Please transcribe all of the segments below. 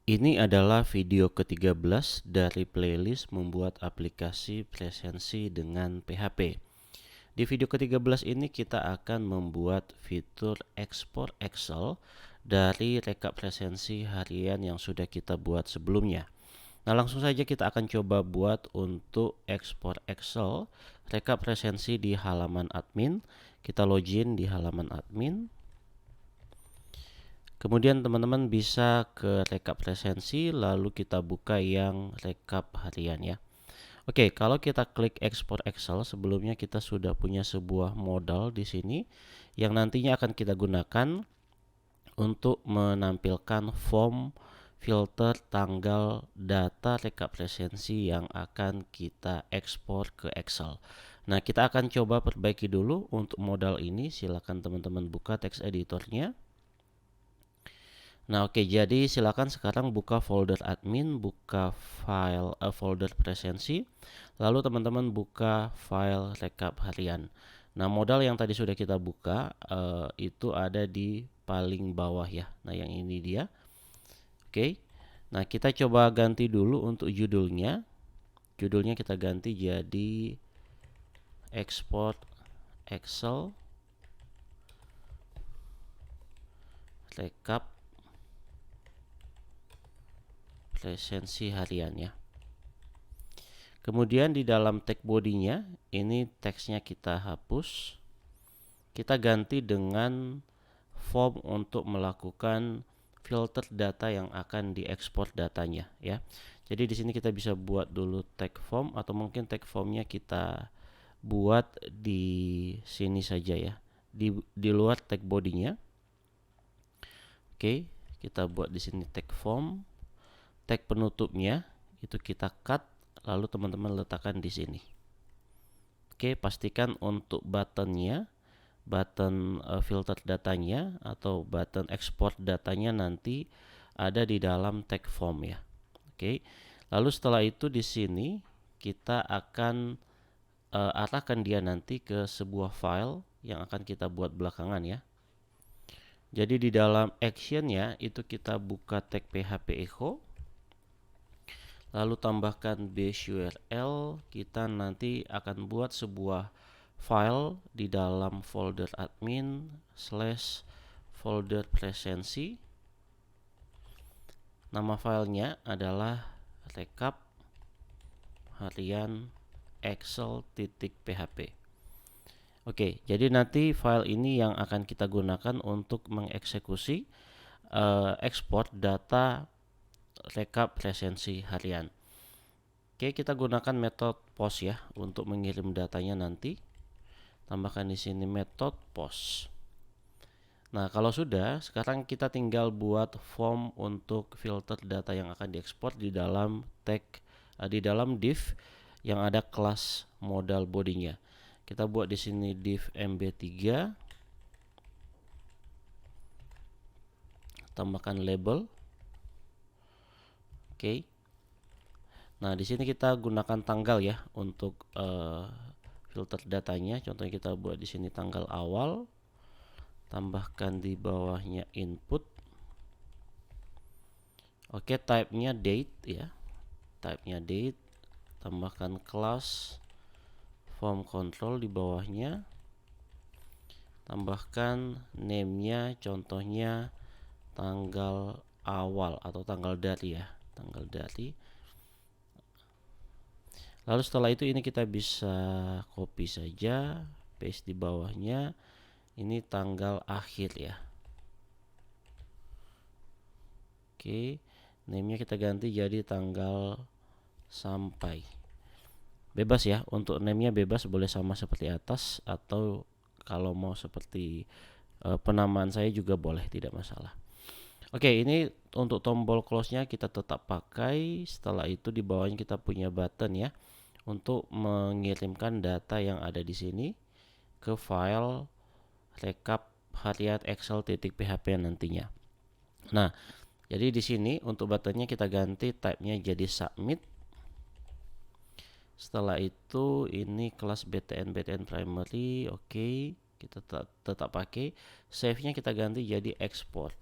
Ini adalah video ke-13 dari playlist membuat aplikasi presensi dengan PHP. Di video ke-13 ini kita akan membuat fitur ekspor Excel dari rekap presensi harian yang sudah kita buat sebelumnya. Nah, langsung saja kita akan coba buat untuk ekspor Excel rekap presensi di halaman admin. Kita login di halaman admin. Kemudian teman-teman bisa ke rekap presensi, lalu kita buka yang rekap harian ya. Oke, kalau kita klik ekspor Excel, sebelumnya kita sudah punya sebuah modal di sini yang nantinya akan kita gunakan untuk menampilkan form filter tanggal data rekap presensi yang akan kita ekspor ke Excel. Nah, kita akan coba perbaiki dulu untuk modal ini. Silakan teman-teman buka text editornya. Nah, oke, jadi silakan sekarang buka folder admin, buka file folder presensi, lalu teman-teman buka file rekap harian. Nah, modal yang tadi sudah kita buka itu ada di paling bawah ya. Nah, yang ini dia. Oke. Nah, kita coba ganti dulu untuk judulnya. Judulnya kita ganti jadi export Excel rekap presensi harian ya. Kemudian di dalam tag bodinya ini teksnya kita hapus. Kita ganti dengan form untuk melakukan filter data yang akan diekspor datanya ya. Jadi di sini kita bisa buat dulu tag form atau mungkin tag formnya kita buat di sini saja ya. Di luar tag bodinya. Oke, kita buat di sini tag form. Tag penutupnya itu kita cut, lalu teman-teman letakkan di sini. Oke, pastikan untuk buttonnya, button filter datanya atau button export datanya nanti ada di dalam tag form ya. Oke, lalu setelah itu di sini kita akan arahkan dia nanti ke sebuah file yang akan kita buat belakangan ya. Jadi di dalam actionnya itu kita buka tag php echo, lalu tambahkan base URL. Kita nanti akan buat sebuah file di dalam folder admin / folder presensi. Nama filenya adalah rekap harian excel.php. Oke, jadi nanti file ini yang akan kita gunakan untuk mengeksekusi ekspor data rekap presensi harian. Oke, kita gunakan metode post ya untuk mengirim datanya nanti. Tambahkan di sini metode post. Nah, kalau sudah, sekarang kita tinggal buat form untuk filter data yang akan diekspor di dalam tag di dalam div yang ada kelas modal bodinya. Kita buat di sini div mb3. Tambahkan label. Oke. Nah, di sini kita gunakan tanggal ya untuk filter datanya. Contohnya kita buat di sini tanggal awal. Tambahkan di bawahnya input. Oke, type-nya date ya. Type-nya date. Tambahkan class form control di bawahnya. Tambahkan name-nya, contohnya tanggal awal atau tanggal dari ya. Tanggal dari. Lalu setelah itu ini kita bisa copy saja, paste di bawahnya. Ini tanggal akhir ya. Oke, name-nya kita ganti jadi tanggal sampai. Bebas ya, untuk name-nya bebas, boleh sama seperti atas atau kalau mau seperti penamaan saya juga boleh, tidak masalah. Oke, ini untuk tombol close-nya kita tetap pakai. Setelah itu di bawahnya kita punya button ya untuk mengirimkan data yang ada di sini ke file rekap harian excel.php nantinya. Nah, jadi di sini untuk buttonnya kita ganti type-nya jadi submit. Setelah itu ini kelas btn primary, oke, kita tetap pakai. Save-nya kita ganti jadi export.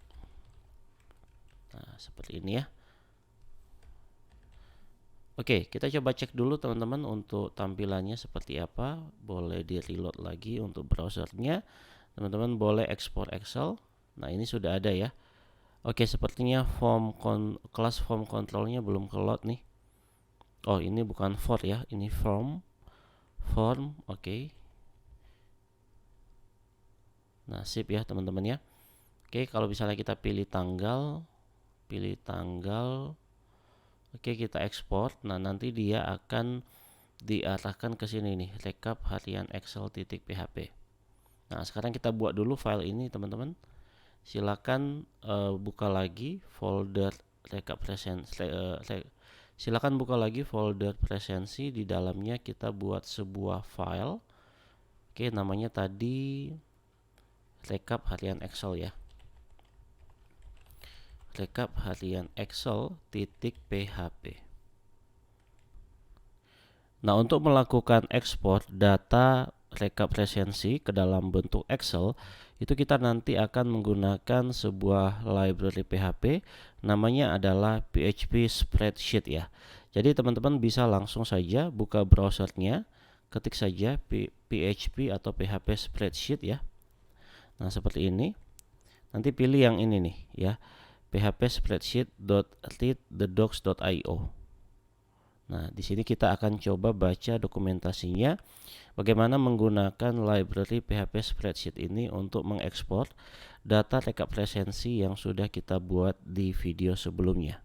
Nah, seperti ini ya. Oke, kita coba cek dulu teman-teman untuk tampilannya seperti apa. Boleh di reload lagi untuk browsernya. Teman-teman boleh ekspor Excel. Nah, ini sudah ada ya. Oke, sepertinya kelas form controlnya belum keload nih. Oh, ini bukan for ya, ini form. Oke. Nah, sip ya teman-teman ya. Oke, kalau misalnya kita pilih tanggal. Oke, kita ekspor. Nah, nanti dia akan diarahkan ke sini nih, rekap harian excel.php. Nah, sekarang kita buat dulu file ini teman-teman. Silakan buka lagi folder rekap presensi. Silakan buka lagi folder presensi. Di dalamnya kita buat sebuah file. Oke, namanya tadi rekap harian Excel ya. Rekap harian Excel.php. Nah, untuk melakukan ekspor data rekap presensi ke dalam bentuk Excel, itu kita nanti akan menggunakan sebuah library PHP, namanya adalah PHP Spreadsheet ya. Jadi teman-teman bisa langsung saja buka browsernya, ketik saja PHP atau PHP Spreadsheet ya. Nah, seperti ini. Nanti pilih yang ini nih ya, phpspreadsheet.readthedocs.io. Nah, di sini kita akan coba baca dokumentasinya bagaimana menggunakan library PHP Spreadsheet ini untuk mengekspor data rekap presensi yang sudah kita buat di video sebelumnya.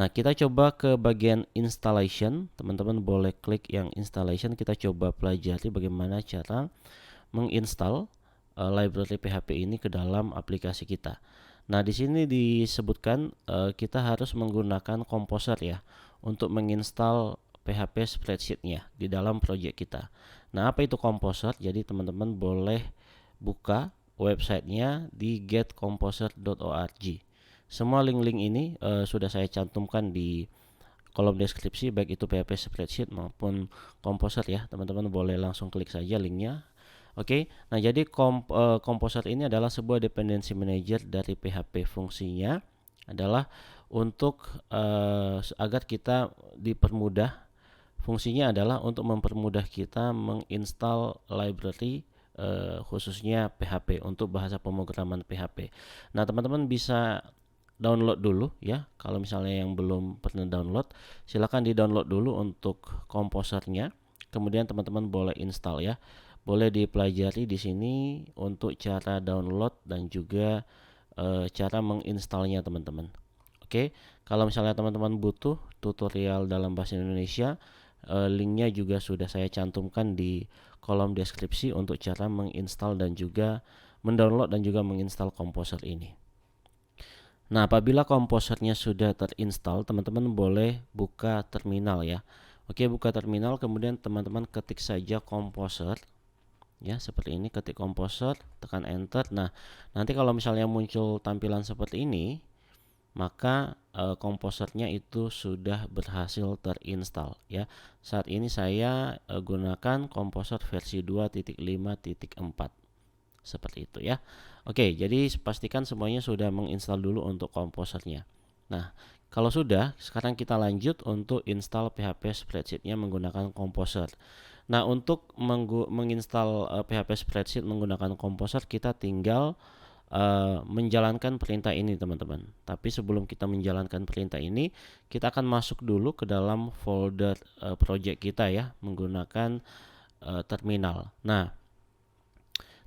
Nah, kita coba ke bagian installation. Teman-teman boleh klik yang installation. Kita coba pelajari bagaimana cara menginstal library PHP ini ke dalam aplikasi kita. Nah, di sini disebutkan kita harus menggunakan Composer ya untuk menginstal PHP Spreadsheet-nya di dalam project kita. Nah, apa itu Composer? Jadi teman-teman boleh buka websitenya di getcomposer.org. Semua link-link ini sudah saya cantumkan di kolom deskripsi, baik itu PHP Spreadsheet maupun Composer ya. Teman-teman boleh langsung klik saja linknya. Oke, nah jadi Composer ini adalah sebuah dependency manager dari PHP. Fungsinya adalah untuk agar kita dipermudah. Fungsinya adalah untuk mempermudah kita menginstal library khususnya PHP untuk bahasa pemrograman PHP. Nah, teman-teman bisa download dulu ya. Kalau misalnya yang belum pernah download, silakan di-download dulu untuk Composernya. Kemudian teman-teman boleh install ya. Boleh dipelajari di sini untuk cara download dan juga cara menginstalnya teman-teman. Oke, kalau misalnya teman-teman butuh tutorial dalam bahasa Indonesia, linknya juga sudah saya cantumkan di kolom deskripsi untuk cara menginstal dan juga mendownload dan juga menginstal Composer ini. Nah, apabila Composernya sudah terinstall, teman-teman boleh buka terminal ya. Oke, buka terminal, kemudian teman-teman ketik saja Composer. Ya, seperti ini, ketik Composer, tekan enter. Nah, nanti kalau misalnya muncul tampilan seperti ini, maka Composernya itu sudah berhasil terinstall ya. Saat ini saya gunakan Composer versi 2.5.4 seperti itu ya. Oke, jadi pastikan semuanya sudah menginstal dulu untuk Composernya. Nah, kalau sudah, sekarang kita lanjut untuk install PHP Spreadsheet-nya menggunakan Composer. Nah, untuk menginstal PHP Spreadsheet menggunakan Composer, kita tinggal menjalankan perintah ini teman-teman. Tapi sebelum kita menjalankan perintah ini, kita akan masuk dulu ke dalam folder project kita ya, menggunakan terminal. Nah,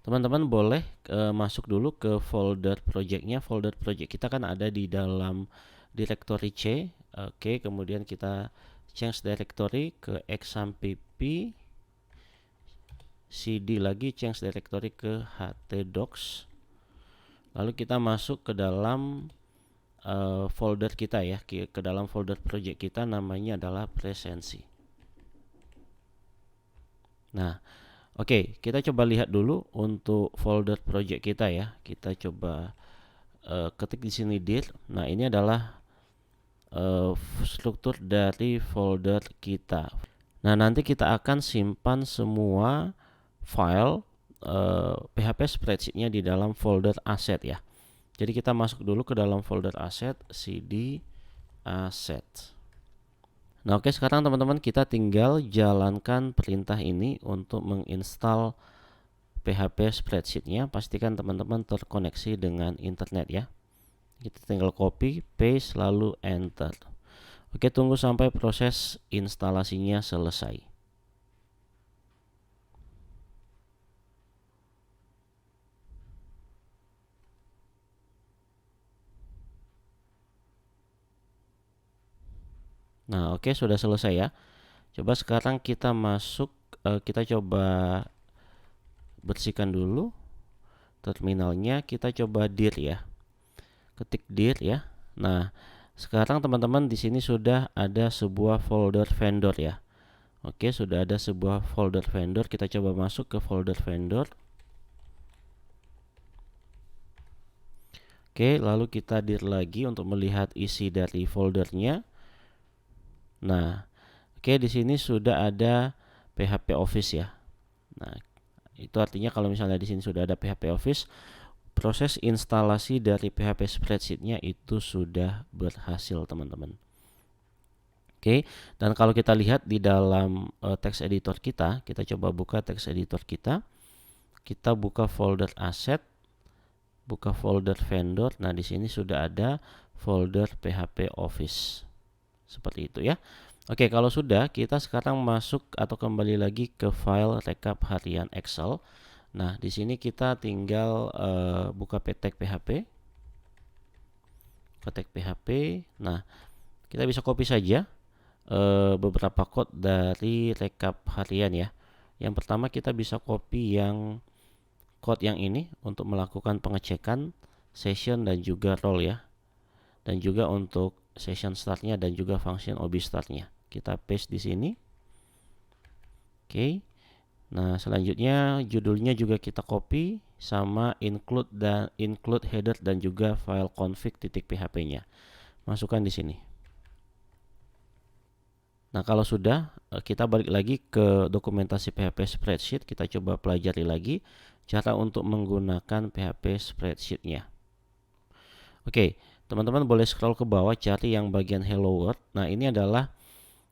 teman-teman boleh masuk dulu ke folder projectnya. Folder project kita kan ada di dalam directory C. Oke, kemudian kita change directory ke exampp, cd lagi, change directory ke htdocs. Lalu kita masuk ke dalam folder kita ya, ke dalam folder project kita, namanya adalah presensi. Nah, oke, kita coba lihat dulu untuk folder project kita ya. Kita coba ketik di sini dir. Nah, ini adalah struktur dari folder kita. Nah, nanti kita akan simpan semua file PHP Spreadsheet-nya di dalam folder asset ya. Jadi kita masuk dulu ke dalam folder asset, cd asset. Nah, oke, sekarang teman-teman kita tinggal jalankan perintah ini untuk menginstal PHP spreadsheet-nya. Pastikan teman-teman terkoneksi dengan internet ya. Kita tinggal copy, paste, lalu enter. Oke, tunggu sampai proses instalasinya selesai. Nah, oke, sudah selesai ya. Coba sekarang kita masuk, kita coba bersihkan dulu terminalnya. Kita coba dir ya. Ketik dir ya. Nah, sekarang teman-teman di sini sudah ada sebuah folder vendor ya. Oke, sudah ada sebuah folder vendor. Kita coba masuk ke folder vendor. Oke, lalu kita dir lagi untuk melihat isi dari foldernya. Nah, oke, di sini sudah ada PHP Office ya. Nah, itu artinya kalau misalnya di sini sudah ada PHP Office, proses instalasi dari PHP spreadsheet-nya itu sudah berhasil, teman-teman. Oke, dan kalau kita lihat di dalam text editor kita coba buka text editor kita. Kita buka folder asset, buka folder vendor. Nah, di sini sudah ada folder PHP Office. Seperti itu ya. Oke, kalau sudah, kita sekarang masuk atau kembali lagi ke file rekap harian Excel. Nah, di sini kita tinggal buka tag PHP. Buka tag PHP. Nah, kita bisa copy saja beberapa code dari rekap harian ya. Yang pertama kita bisa copy yang code yang ini untuk melakukan pengecekan session dan juga role ya. Dan juga untuk session startnya dan juga function OB startnya. Kita paste di sini. Oke. Nah, selanjutnya judulnya juga kita copy sama include header dan juga file config.php-nya. Masukkan di sini. Nah, kalau sudah, kita balik lagi ke dokumentasi PHP spreadsheet. Kita coba pelajari lagi cara untuk menggunakan PHP spreadsheet-nya. Oke, teman-teman boleh scroll ke bawah cari yang bagian Hello World. Nah, ini adalah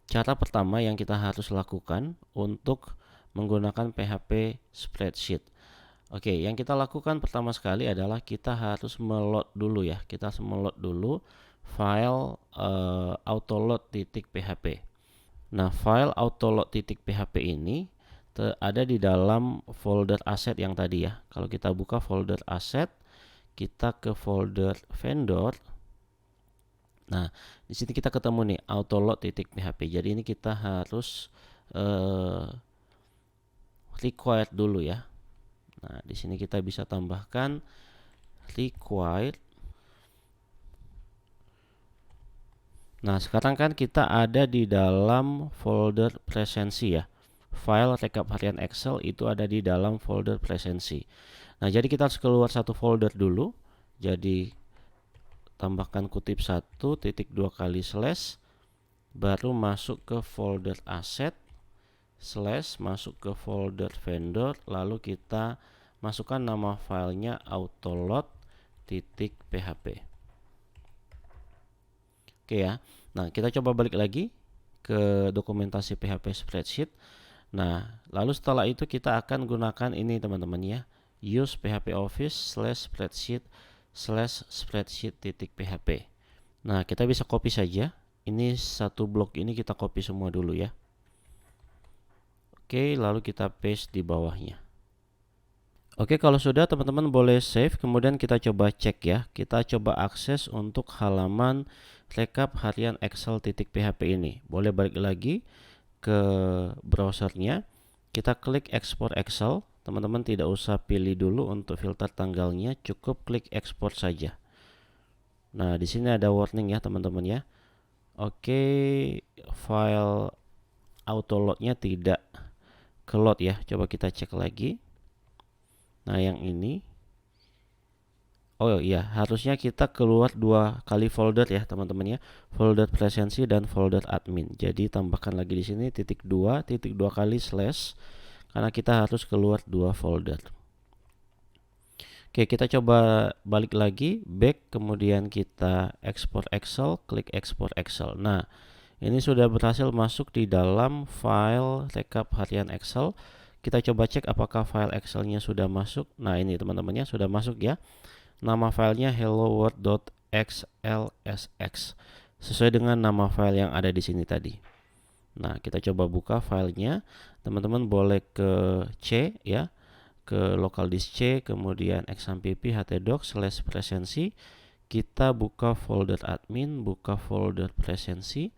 cara pertama yang kita harus lakukan untuk menggunakan PHP spreadsheet. Oke, yang kita lakukan pertama sekali adalah kita harus meload dulu ya. Kita harus meload dulu file autoload.php. Nah, file autoload.php ini ada di dalam folder asset yang tadi ya. Kalau kita buka folder asset, kita ke folder vendor. Nah, di sini kita ketemu nih autoload.php. Jadi ini kita harus required dulu ya. Nah, di sini kita bisa tambahkan required. Nah, sekarang kan kita ada di dalam folder presensi ya. File rekap harian Excel itu ada di dalam folder presensi. Nah, jadi kita harus keluar satu folder dulu. Jadi tambahkan kutip 1.2 kali slash, baru masuk ke folder asset, slash, masuk ke folder vendor, lalu kita masukkan nama filenya autoload.php. Oke ya. Nah, kita coba balik lagi ke dokumentasi PHP spreadsheet. Nah, lalu setelah itu kita akan gunakan ini teman-teman ya. Use PHP Office /spreadsheet/spreadsheet.php. Nah, kita bisa copy saja. Ini satu blok ini kita copy semua dulu ya. Oke, lalu kita paste di bawahnya. Oke, kalau sudah teman-teman boleh save. Kemudian kita coba cek ya. Kita coba akses untuk halaman rekap harian Excel.php ini. Boleh balik lagi ke browsernya. Kita klik ekspor Excel. Teman-teman tidak usah pilih dulu untuk filter tanggalnya, cukup klik ekspor saja. Nah, di sini ada warning ya teman-teman ya. Oke, file autoload-nya tidak keload ya. Coba kita cek lagi. Nah, yang ini. Oh iya, harusnya kita keluar 2 kali folder ya teman-teman ya. Folder presensi dan folder admin. Jadi tambahkan lagi di sini /2 kali slash. Karena kita harus keluar 2 folder. Oke, kita coba balik lagi, back, kemudian kita export Excel, klik export Excel. Nah, Ini sudah berhasil masuk di dalam file rekap harian Excel. Kita coba cek apakah file Excelnya sudah masuk. Nah, ini teman-temannya sudah masuk ya. Nama filenya helloworld.xlsx sesuai dengan nama file yang ada di sini tadi. Nah, kita coba buka filenya. Teman-teman boleh ke C ya, ke local disk C, kemudian exampp htdoc/presensi. Kita buka folder admin, buka folder presensi.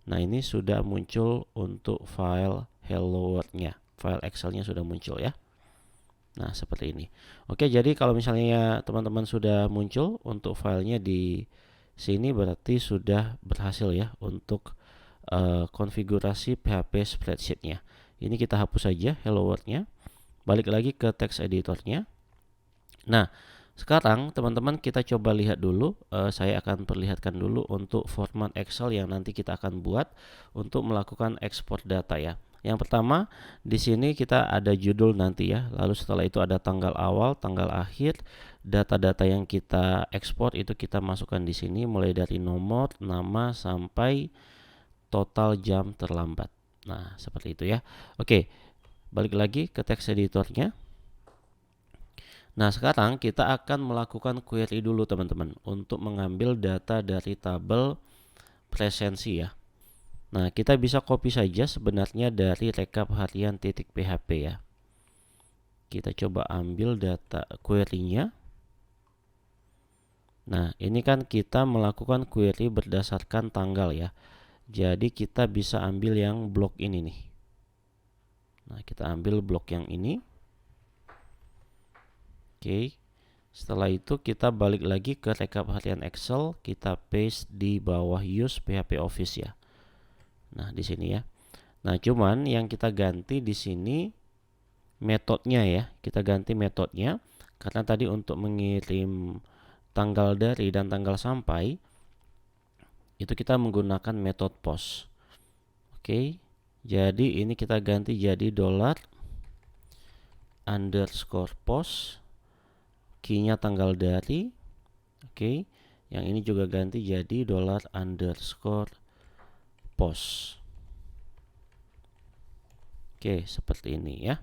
Nah, ini sudah muncul untuk file hello world-nya. File Excel-nya sudah muncul ya. Nah, seperti ini. Oke, jadi kalau misalnya teman-teman sudah muncul untuk filenya di sini, berarti sudah berhasil ya untuk konfigurasi PHP spreadsheet-nya. Ini kita hapus saja hello world-nya. Balik lagi ke text editor-nya. Nah, sekarang teman-teman kita coba lihat dulu. Saya akan perlihatkan dulu untuk format Excel yang nanti kita akan buat untuk melakukan ekspor data ya. Yang pertama, di sini kita ada judul nanti ya. Lalu setelah itu ada tanggal awal, tanggal akhir. Data-data yang kita ekspor itu kita masukkan di sini mulai dari nomor, nama sampai total jam terlambat. Nah, seperti itu ya. Oke, balik lagi ke text editornya. Nah, sekarang kita akan melakukan query dulu teman-teman untuk mengambil data dari tabel presensi ya. Nah, kita bisa copy saja sebenarnya dari rekap harian .php ya. Kita coba ambil data query-nya. Nah, ini kan kita melakukan query berdasarkan tanggal ya. Jadi kita bisa ambil yang blok ini nih. Nah, kita ambil blok yang ini. Oke. Setelah itu kita balik lagi ke rekap harian Excel, kita paste di bawah use PHP Office ya. Nah, di sini ya. Nah, cuman yang kita ganti di sini metodenya ya. Kita ganti metodenya karena tadi untuk mengirim tanggal dari dan tanggal sampai itu kita menggunakan metode post. Oke. Jadi ini kita ganti jadi $_post. Key-nya tanggal dari. Oke. Yang ini juga ganti jadi $_post. Oke, seperti ini ya.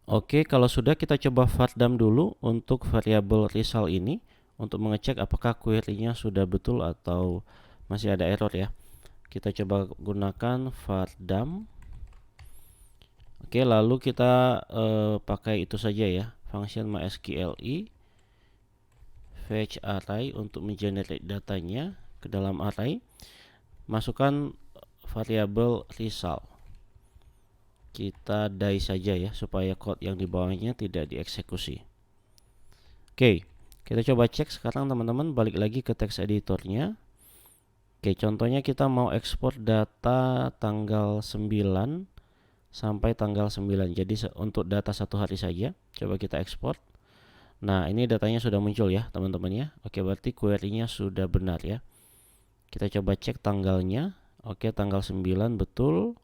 Oke, kalau sudah kita coba vardam dulu untuk variabel result ini untuk mengecek apakah query-nya sudah betul atau masih ada error ya. Kita coba gunakan vardam. Oke, lalu kita pakai itu saja ya, function mysqli fetch array untuk mengenerate datanya ke dalam array. Masukkan variabel result. Kita die saja ya supaya code yang di bawahnya tidak dieksekusi. Oke, kita coba cek sekarang teman-teman, balik lagi ke text editornya. Oke, contohnya kita mau ekspor data tanggal 9 sampai tanggal 9. Jadi untuk data satu hari saja, coba kita ekspor. Nah, ini datanya sudah muncul ya teman-teman ya. Oke, berarti query-nya sudah benar ya. Kita coba cek tanggalnya. Oke, tanggal 9 betul.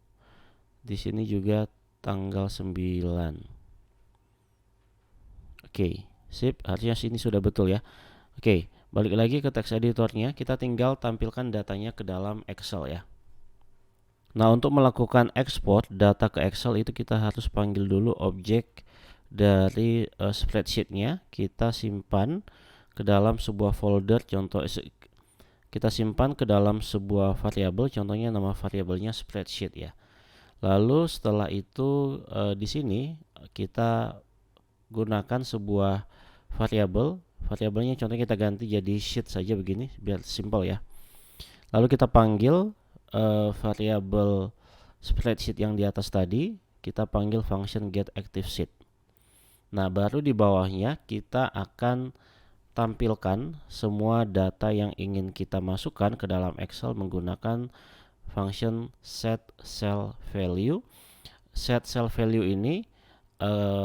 Di sini juga tanggal 9. Oke, sip. Harusnya sini sudah betul ya. Oke, balik lagi ke text editornya. Kita tinggal tampilkan datanya ke dalam Excel ya. Nah, untuk melakukan ekspor data ke Excel itu kita harus panggil dulu objek dari spreadsheet-nya. Kita simpan ke dalam sebuah folder. Contoh kita simpan ke dalam sebuah variabel. Contohnya nama variabelnya spreadsheet ya. Lalu setelah itu di sini kita gunakan sebuah variabel. Variabelnya contohnya kita ganti jadi sheet saja begini biar simple ya. Lalu kita panggil variabel spreadsheet yang di atas tadi, kita panggil function getActiveSheet. Nah, baru di bawahnya kita akan tampilkan semua data yang ingin kita masukkan ke dalam Excel menggunakan function setCellValue. SetCellValue ini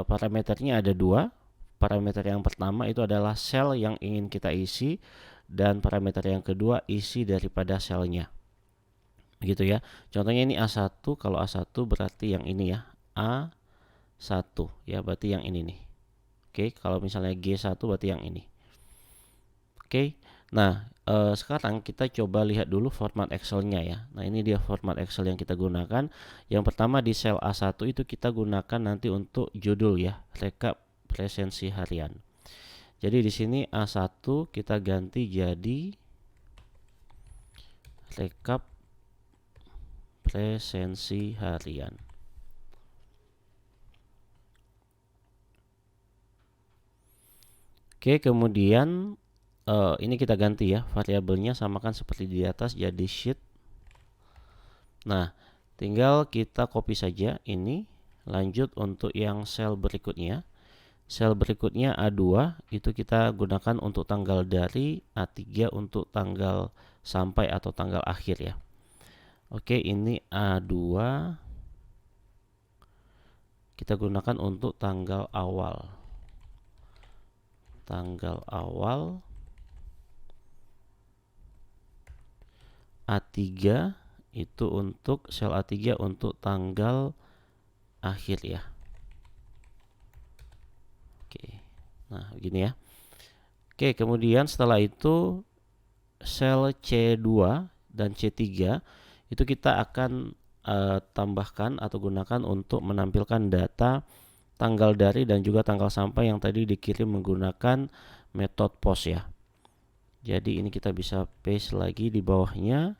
parameternya ada dua. Parameter yang pertama itu adalah sel yang ingin kita isi, dan parameter yang kedua isi daripada selnya. Begitu ya. Contohnya ini A1, kalau A1 berarti yang ini ya, A1 ya, berarti yang ini nih. Oke, kalau misalnya G1 berarti yang ini. Oke. Nah, sekarang kita coba lihat dulu format Excel-nya ya. Nah, ini dia format Excel yang kita gunakan. Yang pertama di sel A1 itu kita gunakan nanti untuk judul ya, rekap presensi harian. Jadi di sini A1 kita ganti jadi rekap presensi harian. Oke, kemudian ini kita ganti ya, variabelnya samakan seperti di atas jadi sheet. Nah, tinggal kita copy saja ini, lanjut untuk yang sel berikutnya. Sel berikutnya A2 itu kita gunakan untuk tanggal dari, A3 untuk tanggal sampai atau tanggal akhir ya. Oke, ini A2 kita gunakan untuk tanggal awal. Tanggal awal. A3 itu untuk sel A3 untuk tanggal akhir ya. Oke. Nah, begini ya. Oke, kemudian setelah itu sel C2 dan C3 itu kita akan tambahkan atau gunakan untuk menampilkan data tanggal dari dan juga tanggal sampai yang tadi dikirim menggunakan metode post ya. Jadi ini kita bisa paste lagi di bawahnya,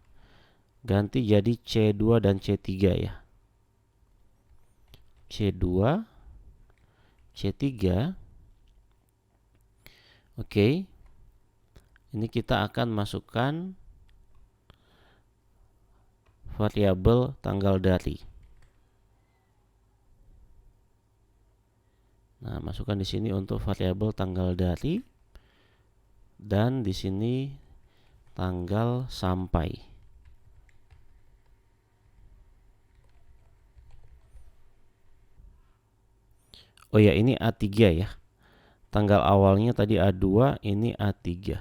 ganti jadi C2 dan C3 ya. C2, C3. Oke. Ini kita akan masukkan variabel tanggal dari. Nah, masukkan di sini untuk variabel tanggal dari dan di sini tanggal sampai. Oh ya, ini A3 ya. Tanggal awalnya tadi A2, ini A3.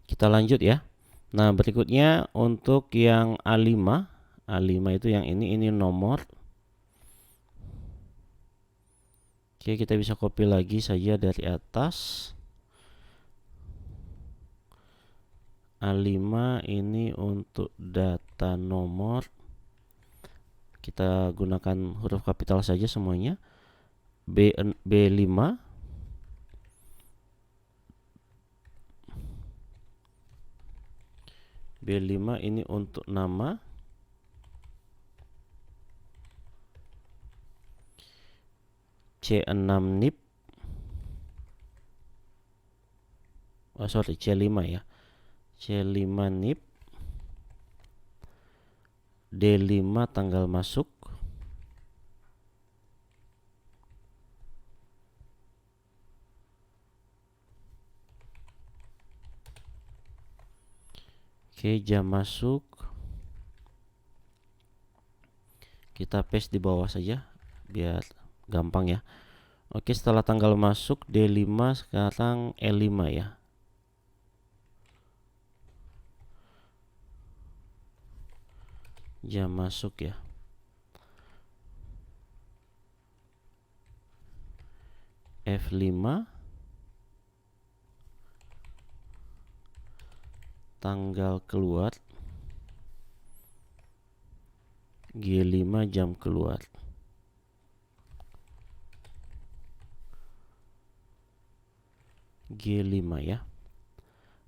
Kita lanjut ya. Nah, berikutnya untuk yang A5. A5 itu yang ini nomor. Oke, kita bisa copy lagi saja dari atas. A5 ini untuk data nomor. Kita gunakan huruf kapital saja semuanya. B5. B5 ini untuk nama. C6 NIP. Oh sorry, C5 ya. C5 NIP. D5 tanggal masuk. Oke, jam masuk. Kita paste di bawah saja biar gampang ya. Oke, setelah tanggal masuk D5 sekarang E5 ya. Jam masuk ya. F5 tanggal keluar. G5 jam keluar. G5 ya.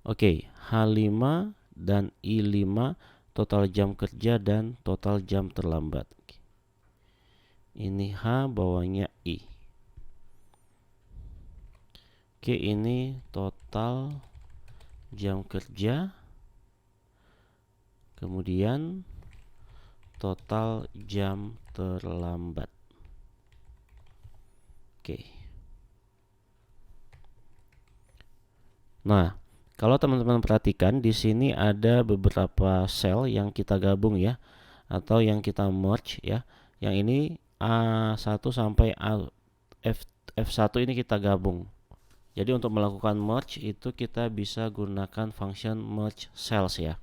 Oke, H5 dan I5 total jam kerja dan total jam terlambat. Ini H, bawahnya I. Oke, ini total jam kerja. Kemudian total jam terlambat. Oke. Nah, kalau teman-teman perhatikan di sini ada beberapa sel yang kita gabung ya, atau yang kita merge ya. Yang ini A1 sampai F1 ini kita gabung. Jadi untuk melakukan merge itu kita bisa gunakan function merge cells ya.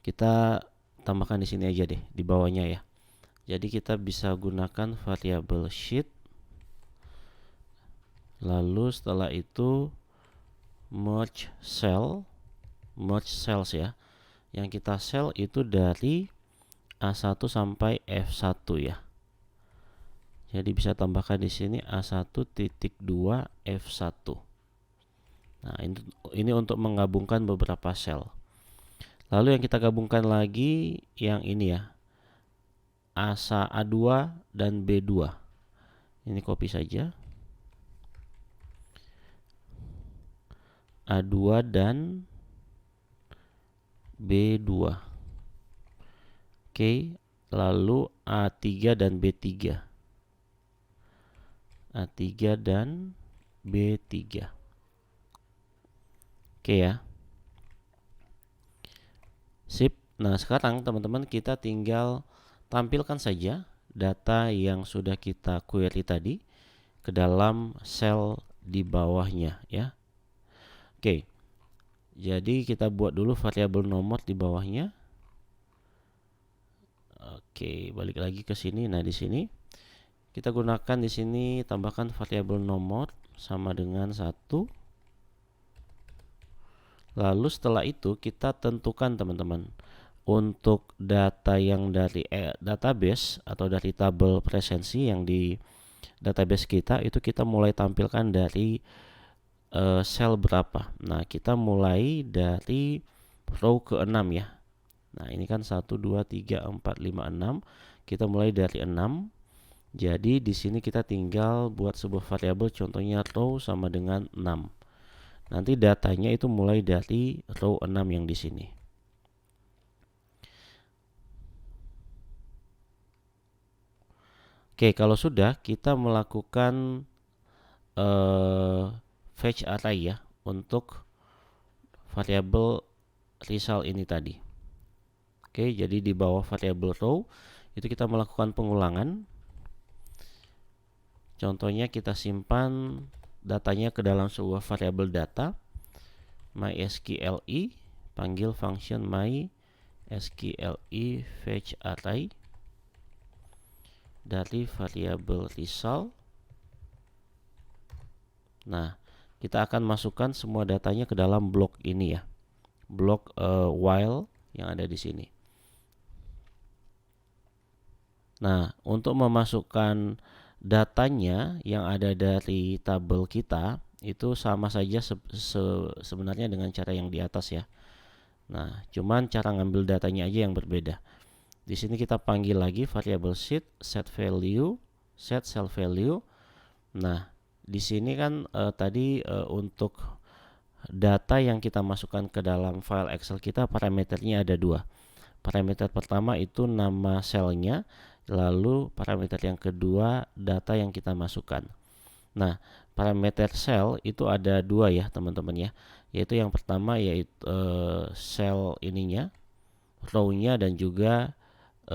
Kita tambahkan di sini aja deh, di bawahnya ya. Jadi kita bisa gunakan variabel sheet. Lalu setelah itu merge cells ya. Yang kita sel itu dari A1 sampai F1 ya. Jadi bisa tambahkan di sini A1.2 F1. Nah, ini untuk menggabungkan beberapa sel. Lalu yang kita gabungkan lagi yang ini ya, A2 dan B2. Ini copy saja. A2 dan B2. Oke, lalu A3 dan B3. A3 dan B3. Oke ya. Sip. Nah, sekarang teman-teman kita tinggal tampilkan saja data yang sudah kita query tadi ke dalam sel di bawahnya ya. Oke. Jadi kita buat dulu variabel nomor di bawahnya. Oke, balik lagi ke sini. Nah, di sini kita gunakan di sini tambahkan variabel nomor sama dengan 1. Lalu setelah itu kita tentukan teman-teman untuk data yang dari database atau dari tabel presensi yang di database kita itu kita mulai tampilkan dari sel berapa. Nah, kita mulai dari row ke-6 ya. Nah, ini kan 1 2 3 4 5 6. Kita mulai dari 6. Jadi di sini kita tinggal buat sebuah variabel contohnya row sama dengan 6. Nanti datanya itu mulai dari row 6 yang di sini. Oke, kalau sudah kita melakukan fetch array ya untuk variabel result ini tadi. Oke, jadi di bawah variabel row itu kita melakukan pengulangan. Contohnya kita simpan datanya ke dalam sebuah variabel data mysqli, panggil function mysqli fetch array dari variabel result. Nah, kita akan masukkan semua datanya ke dalam blok ini ya, blok while yang ada di sini. Nah, untuk memasukkan datanya yang ada dari tabel kita itu sama saja sebenarnya dengan cara yang di atas ya. Nah, cuman cara ngambil datanya aja yang berbeda. Di sini kita panggil lagi variabel set value, set cell value. Nah, di sini kan tadi untuk data yang kita masukkan ke dalam file Excel kita parameternya ada 2. Parameter pertama itu nama selnya, lalu parameter yang kedua data yang kita masukkan. Nah, parameter sel itu ada 2 ya teman-teman ya, yaitu yang pertama yaitu sel ininya, row-nya dan juga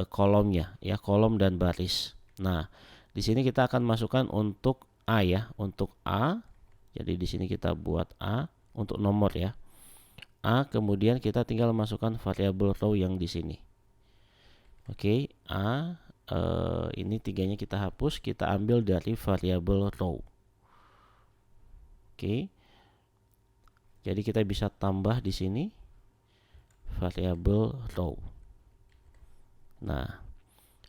kolomnya ya, kolom dan baris. Nah, di sini kita akan masukkan untuk A ya, untuk A. Jadi di sini kita buat A untuk nomor ya. A, kemudian kita tinggal masukkan variabel row yang di sini. Oke, A, ini 3-nya kita hapus, kita ambil dari variabel row. Oke, jadi kita bisa tambah di sini variabel row. Nah,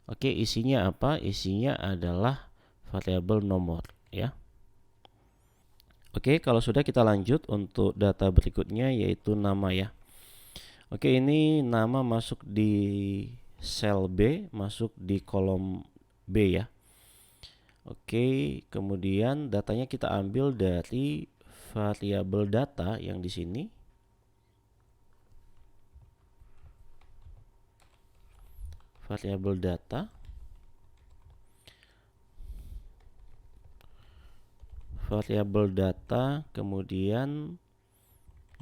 oke, isinya apa? Isinya adalah variabel nomor ya. Oke, kalau sudah kita lanjut untuk data berikutnya yaitu nama ya. Oke, ini nama masuk di sel B, masuk di kolom B ya. Oke, kemudian datanya kita ambil dari variabel data yang di sini. Variabel data. Variabel data, kemudian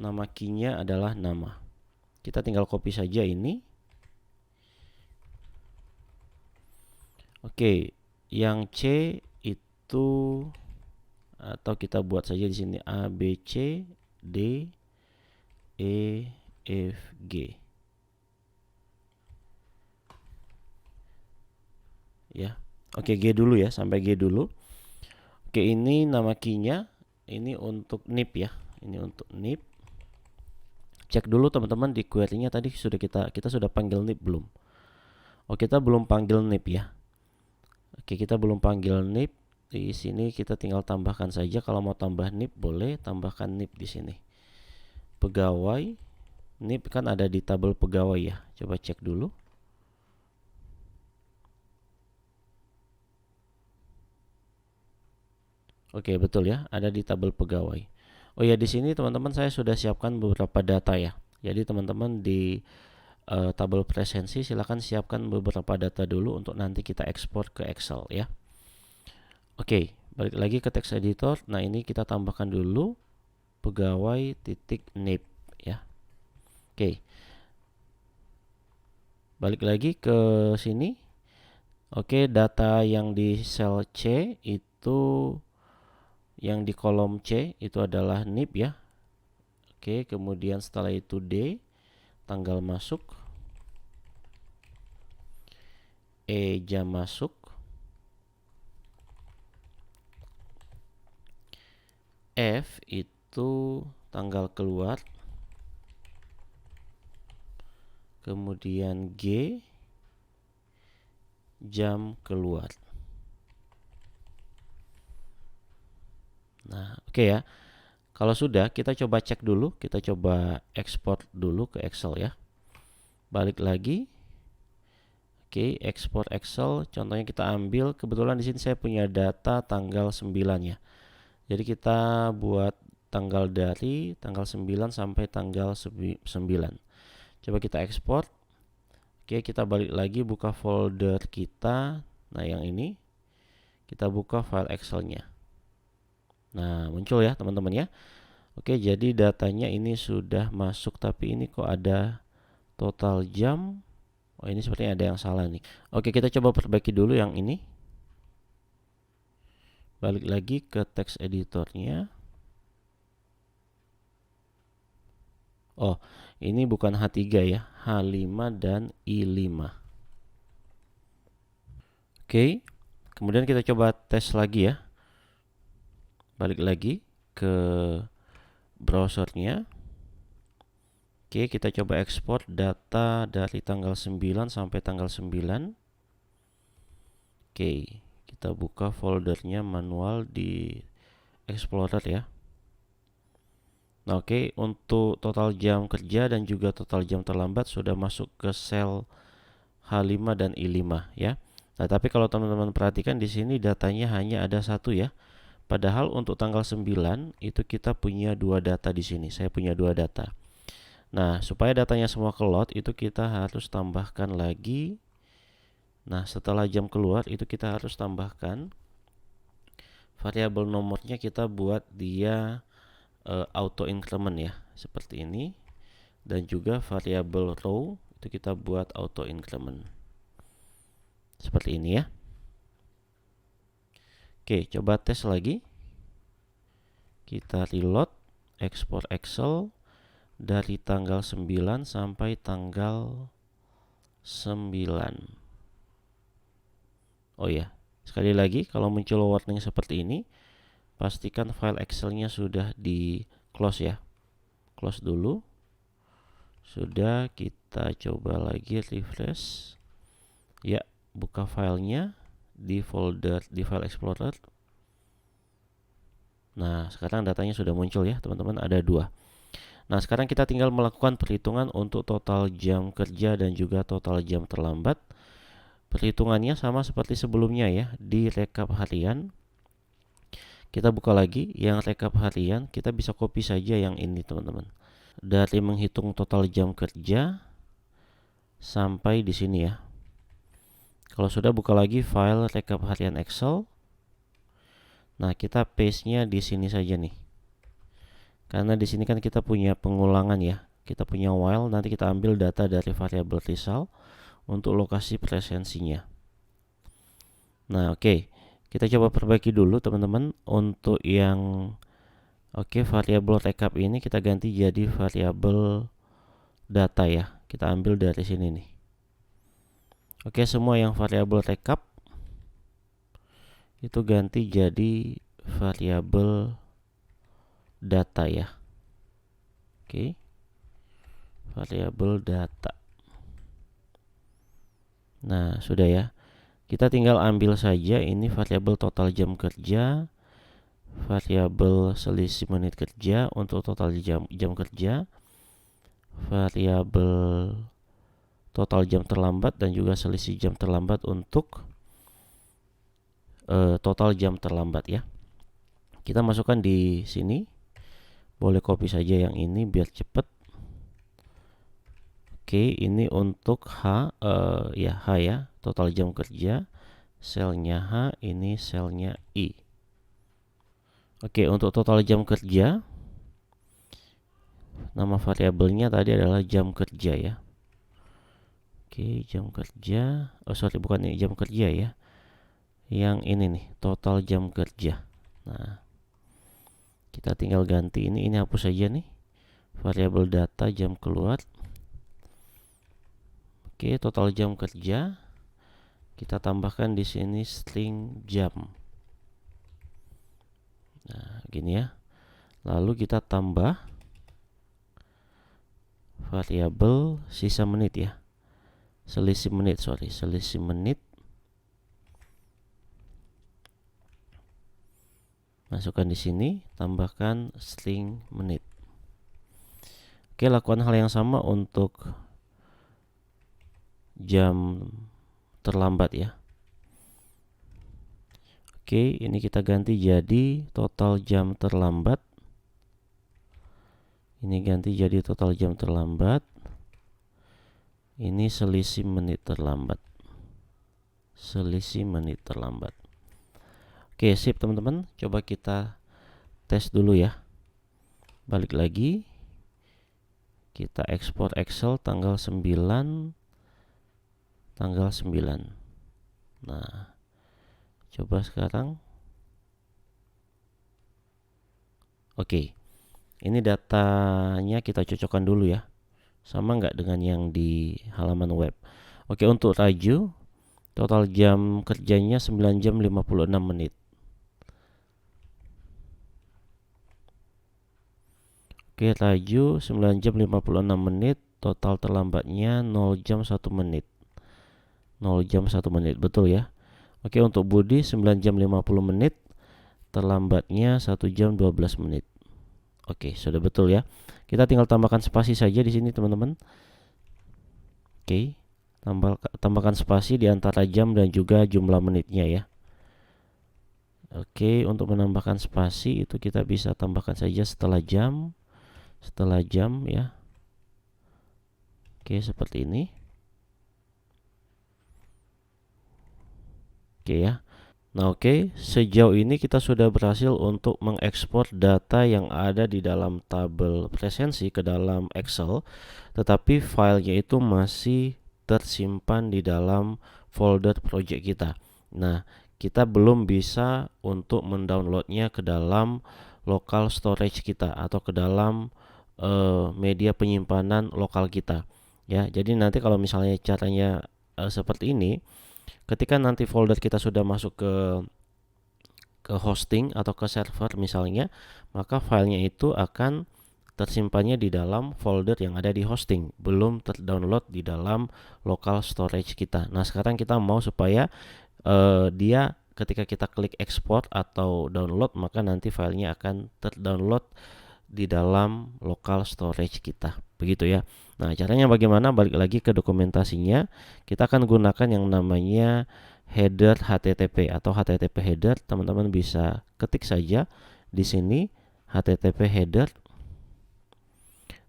nama key-nya adalah nama. Kita tinggal copy saja ini. Oke, yang C itu atau kita buat saja di sini A B C D E F G. Ya. Oke, G dulu ya, sampai G dulu. Oke, ini nama key-nya ini untuk NIP ya. Ini untuk nib. Cek dulu teman-teman di query-nya tadi sudah kita sudah panggil nib belum? Oh, kita belum panggil nib ya. Oke, kita belum panggil nib. Di sini kita tinggal tambahkan saja. Kalau mau tambah nib boleh tambahkan nib di sini. Pegawai nib kan ada di tabel pegawai ya. Coba cek dulu. Oke, betul ya, ada di tabel pegawai. Oh ya, di sini teman-teman saya sudah siapkan beberapa data ya. Jadi teman-teman di tabel presensi silakan siapkan beberapa data dulu untuk nanti kita ekspor ke Excel ya. Oke, balik lagi ke text editor. Nah, ini kita tambahkan dulu pegawai titik nib ya. Oke. Balik lagi ke sini. Oke, data yang di sel C itu, yang di kolom C itu adalah nib ya. Oke, kemudian setelah itu D, tanggal masuk, E, jam masuk, F itu tanggal keluar, kemudian G, jam keluar. Nah, oke ya. Kalau sudah, kita coba cek dulu, kita coba ekspor dulu ke Excel ya. Balik lagi. Oke, ekspor Excel. Contohnya kita ambil, kebetulan di sini saya punya data tanggal 9 ya. Jadi kita buat tanggal dari tanggal 9 sampai tanggal 9. Coba kita ekspor. Oke, kita balik lagi buka folder kita. Nah, yang ini kita buka file Excel-nya. Nah, muncul ya teman-teman ya. Oke, jadi datanya ini sudah masuk, tapi ini kok ada total jam. Oh, ini sepertinya ada yang salah nih. Oke, kita coba perbaiki dulu yang ini. Balik lagi ke text editornya. Oh, ini bukan H3 ya, H5 dan I5. Oke, kemudian kita coba tes lagi ya. Balik lagi ke browsernya. Oke, kita coba ekspor data dari tanggal 9 sampai tanggal 9. Oke, kita buka foldernya manual di Explorer ya. Nah, oke, untuk total jam kerja dan juga total jam terlambat sudah masuk ke sel H5 dan I5 ya. Nah, tapi kalau teman-teman perhatikan di sini datanya hanya ada satu ya. Padahal untuk tanggal 9 itu kita punya dua data di sini. Saya punya dua data. Nah, supaya datanya semua keload itu kita harus tambahkan lagi. Nah, setelah jam keluar itu kita harus tambahkan variabel nomornya, kita buat dia auto increment ya, seperti ini. Dan juga variabel row itu kita buat auto increment. Seperti ini ya. Oke, coba tes lagi. Kita reload, ekspor Excel dari tanggal 9 sampai tanggal 9. Oh ya, sekali lagi kalau muncul warning seperti ini, pastikan file Excel-nya sudah di close ya. Close dulu. Sudah, kita coba lagi refresh. Ya, buka filenya di folder di file Explorer. Nah, sekarang datanya sudah muncul ya teman-teman, ada dua. Nah, sekarang kita tinggal melakukan perhitungan untuk total jam kerja dan juga total jam terlambat. Perhitungannya sama seperti sebelumnya ya, di rekap harian. Kita buka lagi yang rekap harian, kita bisa copy saja yang ini teman-teman. Dari menghitung total jam kerja sampai di sini ya. Kalau sudah, buka lagi file rekap harian Excel. Nah, kita paste-nya di sini saja nih. Karena di sini kan kita punya pengulangan ya. Kita punya while, nanti kita ambil data dari variabel result untuk lokasi presensinya. Nah, oke. Kita coba perbaiki dulu teman-teman. Untuk yang variabel rekap ini kita ganti jadi variabel data ya. Kita ambil dari sini nih. Oke, semua yang variabel rekap itu ganti jadi variabel data ya. Oke. Variabel data. Nah, sudah ya. Kita tinggal ambil saja ini variabel total jam kerja, variabel selisih menit kerja untuk total jam kerja, variabel total jam terlambat dan juga selisih jam terlambat untuk total jam terlambat ya. Kita masukkan di sini. Boleh copy saja yang ini biar cepat. Oke, ini untuk H ya, total jam kerja. Selnya H, ini selnya I. Oke, untuk total jam kerja, nama variabelnya tadi adalah jam kerja ya. Oke, jam kerja. Oh sorry, bukan ini jam kerja ya. Yang ini nih, total jam kerja. Nah, kita tinggal ganti ini hapus saja nih. Variabel data jam keluar. Oke, total jam kerja. Kita tambahkan di sini string jam. Nah, gini ya. Lalu kita tambah variabel sisa menit ya. Selisih menit. Masukkan di sini, tambahkan string menit. Oke, lakukan hal yang sama untuk jam terlambat ya. Oke, ini kita ganti jadi total jam terlambat. Ini ganti jadi total jam terlambat. Ini selisih menit terlambat. Oke, sip teman-teman. Coba kita tes dulu ya. Balik lagi. Kita ekspor Excel tanggal 9. Nah, coba sekarang. Oke. Ini datanya kita cocokkan dulu ya. Sama nggak dengan yang di halaman web. Oke, untuk Raju total jam kerjanya 9 jam 56 menit. Oke, Raju 9 jam 56 menit, total terlambatnya 0 jam 1 menit. 0 jam 1 menit, betul ya. Oke, untuk Budi 9 jam 50 menit, terlambatnya 1 jam 12 menit. Oke, sudah betul ya. Kita tinggal tambahkan spasi saja di sini, teman-teman. Oke, tambahkan spasi di antara jam dan juga jumlah menitnya ya. Oke, untuk menambahkan spasi itu kita bisa tambahkan saja setelah jam ya. Oke, seperti ini. Oke ya. Nah, oke, sejauh ini kita sudah berhasil untuk mengekspor data yang ada di dalam tabel presensi ke dalam Excel, tetapi filenya itu masih tersimpan di dalam folder project kita. Nah, kita belum bisa untuk mendownloadnya ke dalam local storage kita atau ke dalam media penyimpanan lokal kita ya. Jadi nanti kalau misalnya caranya seperti ini, ketika nanti folder kita sudah masuk ke hosting atau ke server misalnya, maka filenya itu akan tersimpannya di dalam folder yang ada di hosting, belum terdownload di dalam local storage kita. Nah, sekarang kita mau supaya dia ketika kita klik export atau download, maka nanti filenya akan terdownload di dalam local storage kita, begitu ya. Nah, caranya bagaimana? Balik lagi ke dokumentasinya. Kita akan gunakan yang namanya header HTTP atau HTTP header. Teman-teman bisa ketik saja di sini HTTP header.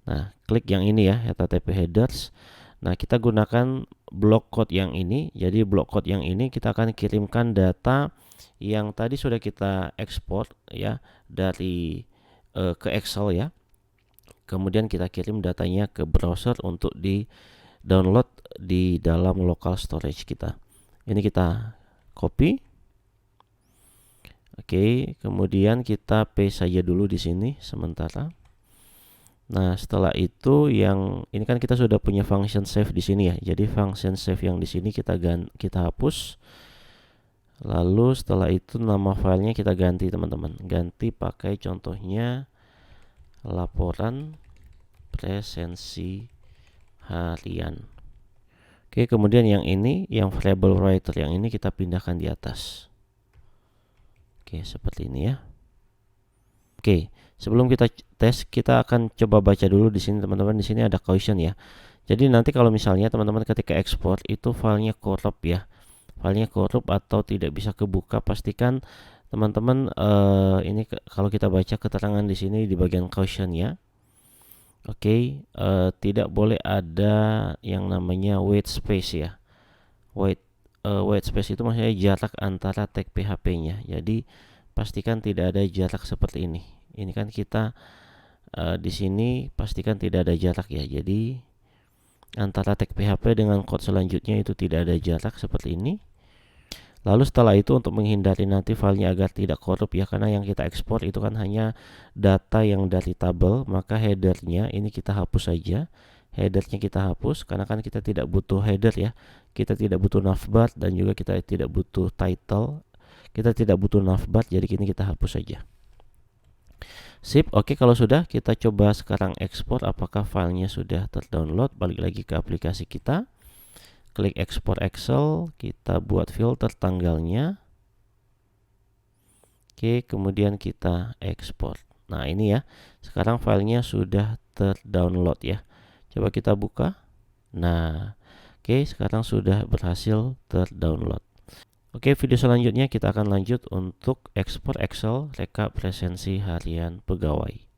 Nah, klik yang ini ya, HTTP headers. Nah, kita gunakan block code yang ini. Jadi block code yang ini kita akan kirimkan data yang tadi sudah kita ekspor ya dari ke Excel ya. Kemudian kita kirim datanya ke browser untuk di download di dalam local storage kita. Ini kita copy. Oke, kemudian kita paste saja dulu di sini sementara. Nah, setelah itu yang ini kan kita sudah punya function save di sini ya. Jadi function save yang di sini kita hapus. Lalu setelah itu nama filenya kita ganti, teman-teman. Ganti pakai contohnya laporan presensi harian. Oke, kemudian yang ini, yang variable writer yang ini kita pindahkan di atas. Oke, seperti ini ya. Oke, sebelum kita tes, kita akan coba baca dulu di sini teman-teman. Di sini ada caution ya. Jadi nanti kalau misalnya teman-teman ketika ekspor itu filenya korup ya, filenya korup atau tidak bisa kebuka, pastikan teman-teman ini kalau kita baca keterangan di sini di bagian caution ya. Oke, tidak boleh ada yang namanya white space ya. White space itu maksudnya jarak antara tag PHP-nya. Jadi pastikan tidak ada jarak seperti ini. Ini kan kita di sini pastikan tidak ada jarak ya. Jadi antara tag PHP dengan code selanjutnya itu tidak ada jarak seperti ini. Lalu setelah itu untuk menghindari nanti filenya agar tidak korup ya, karena yang kita ekspor itu kan hanya data yang dari tabel, maka headernya ini kita hapus saja. Headernya kita hapus karena kan kita tidak butuh header ya. Kita tidak butuh navbar dan juga kita tidak butuh title. Kita tidak butuh navbar, jadi ini kita hapus saja. Sip, oke, kalau sudah kita coba sekarang ekspor apakah filenya sudah terdownload. Balik lagi ke aplikasi kita. Klik ekspor Excel, kita buat filter tanggalnya. Oke, kemudian kita ekspor. Nah, ini ya. Sekarang filenya sudah terdownload ya. Coba kita buka. Nah, oke, sekarang sudah berhasil terdownload. Oke, video selanjutnya kita akan lanjut untuk ekspor Excel rekap presensi harian pegawai.